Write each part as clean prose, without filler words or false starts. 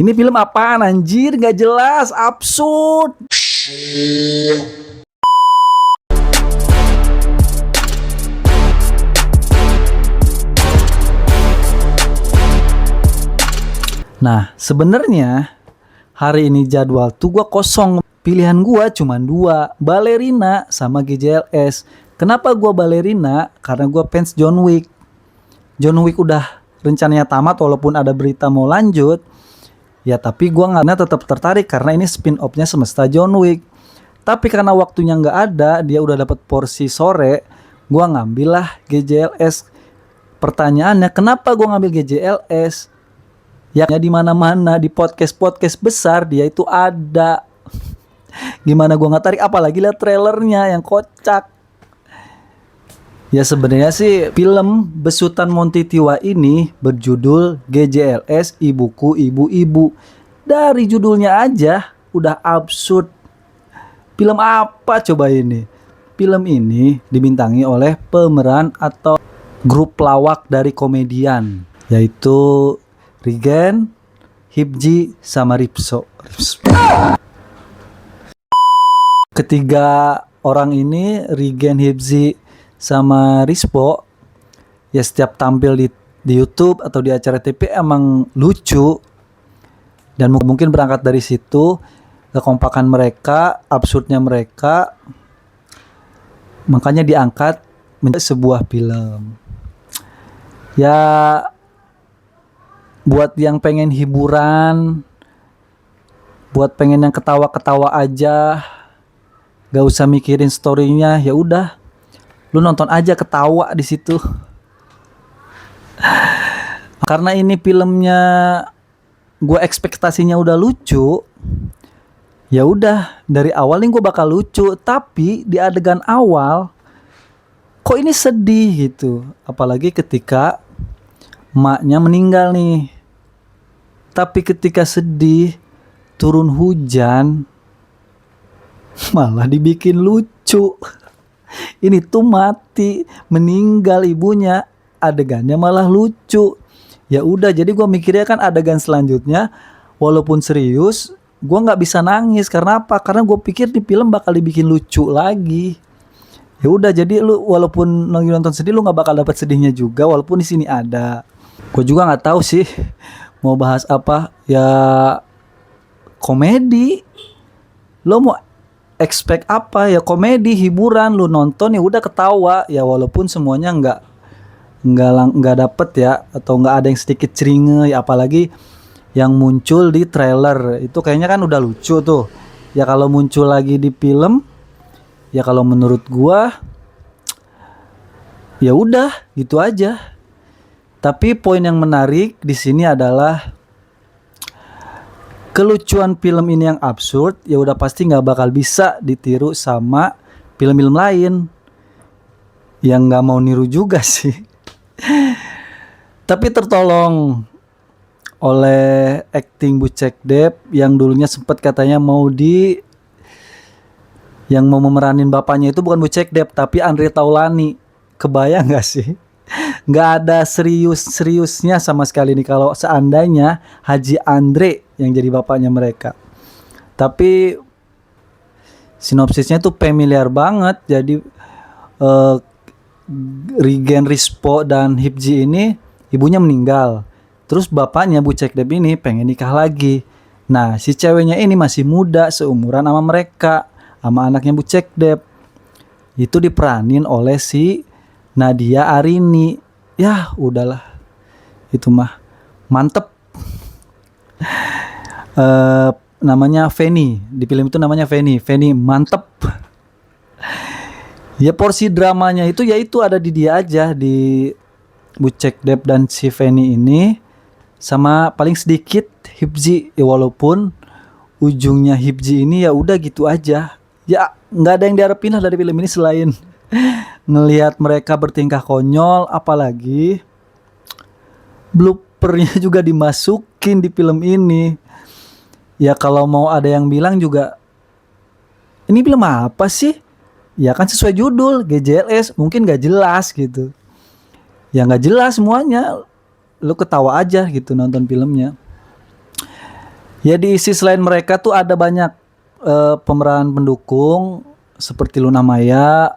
Ini film apaan anjir? Gak jelas, absurd. Nah, sebenarnya hari ini jadwal tuh gua kosong. Pilihan gua cuma dua, Ballerina sama GJLS. Kenapa gua Ballerina? Karena gua fans John Wick. John Wick udah rencananya tamat walaupun ada berita mau lanjut. Ya tapi gua nggak tetap tertarik karena ini spin off-nya Semesta John Wick. Tapi karena waktunya nggak ada, dia udah dapat porsi sore, gua ngambil lah GJLS. Pertanyaannya, kenapa gua ngambil GJLS? Ya di mana-mana di podcast besar dia itu ada. Gimana gua nggak tarik, apalagi lihat trailernya yang kocak. Ya sebenarnya sih film besutan Monty Tiwa ini berjudul GJLS Ibuku Ibu-Ibu. Dari judulnya aja udah absurd. Film apa coba ini? Film ini dibintangi oleh pemeran atau grup lawak dari komedian, yaitu Rigen, Hibji, sama Ripso. Ketiga orang ini, Rigen, Hibji, sama Rispo, ya setiap tampil di YouTube atau di acara TV emang lucu. Dan mungkin berangkat dari situ, kekompakan mereka, absurdnya mereka, makanya diangkat menjadi sebuah film. Ya buat yang pengen hiburan, buat pengen yang ketawa-ketawa aja, gak usah mikirin storynya, ya udah, lu nonton aja ketawa di situ. Karena ini filmnya, gue ekspektasinya udah lucu, ya udah dari awal nih gue bakal lucu, tapi di adegan awal, kok ini sedih gitu, apalagi ketika maknya meninggal nih. Tapi ketika sedih, turun hujan, malah dibikin lucu. Ini tuh mati, meninggal ibunya, adegannya malah lucu. Ya udah, jadi gue mikirnya kan adegan selanjutnya, walaupun serius, gue nggak bisa nangis. Karena apa? Karena gue pikir di film bakal dibikin lucu lagi. Ya udah, jadi lu walaupun nonton sedih, lu nggak bakal dapat sedihnya juga, walaupun di sini ada. Gue juga nggak tahu sih mau bahas apa, ya komedi. Lo mau expect apa? Ya komedi, hiburan, lu nonton ya udah ketawa. Ya walaupun semuanya nggak dapet ya, atau nggak ada yang sedikit ceringe ya, apalagi yang muncul di trailer itu kayaknya kan udah lucu tuh. Ya kalau muncul lagi di film, ya kalau menurut gua ya udah gitu aja. Tapi poin yang menarik di sini adalah kelucuan film ini yang absurd, ya udah pasti nggak bakal bisa ditiru sama film-film lain. Yang nggak mau niru juga sih. Tapi tertolong oleh acting Bucek Dep yang dulunya sempat katanya yang mau memeranin bapaknya itu bukan Bucek Dep tapi Andre Taulani. Kebayang nggak sih? Nggak ada seriusnya sama sekali nih kalau seandainya Haji Andre yang jadi bapaknya mereka. Tapi sinopsisnya tuh familiar banget. Jadi Rigen, Rispo, dan Hibji ini ibunya meninggal. Terus bapaknya Bucek Dep ini pengen nikah lagi. Nah si ceweknya ini masih muda, seumuran sama mereka, sama anaknya Bucek Dep. Itu diperanin oleh si Nadia Arini. Ya udahlah, itu mah mantep. Namanya Feni, di film itu namanya Feni mantep. Ya porsi dramanya itu yaitu ada di dia aja, di Bucek Dep dan si Feni ini, sama paling sedikit Hibji. Ya walaupun ujungnya Hibji ini ya udah gitu aja. Ya nggak ada yang diharapin lah dari film ini selain ngelihat mereka bertingkah konyol, apalagi bloopernya juga dimasukin di film ini. Ya kalau mau ada yang bilang juga, ini film apa sih? Ya kan sesuai judul GJLS, mungkin gak jelas gitu. Ya gak jelas semuanya, lu ketawa aja gitu nonton filmnya. Ya diisi selain mereka tuh ada banyak pemeran pendukung seperti Luna Maya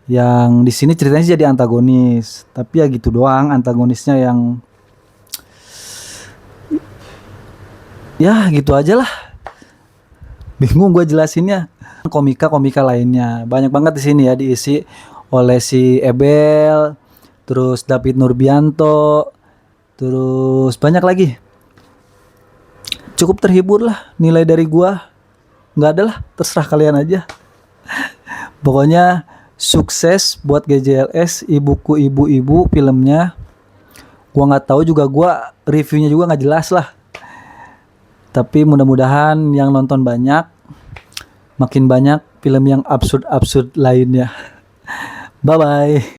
yang di sini ceritanya sih jadi antagonis. Tapi ya gitu doang antagonisnya yang ya gitu aja lah. Bingung gue jelasinnya. Komika-komika lainnya banyak banget di sini ya diisi oleh si Ebel, terus David Nurbianto, terus banyak lagi. Cukup terhibur lah, nilai dari gua nggak ada lah, terserah kalian aja. Pokoknya sukses buat GJLS, ibuku ibu-ibu filmnya. Gua nggak tahu juga, gua reviewnya juga nggak jelas lah. Tapi mudah-mudahan yang nonton banyak, makin banyak film yang absurd-absurd lainnya. Bye bye.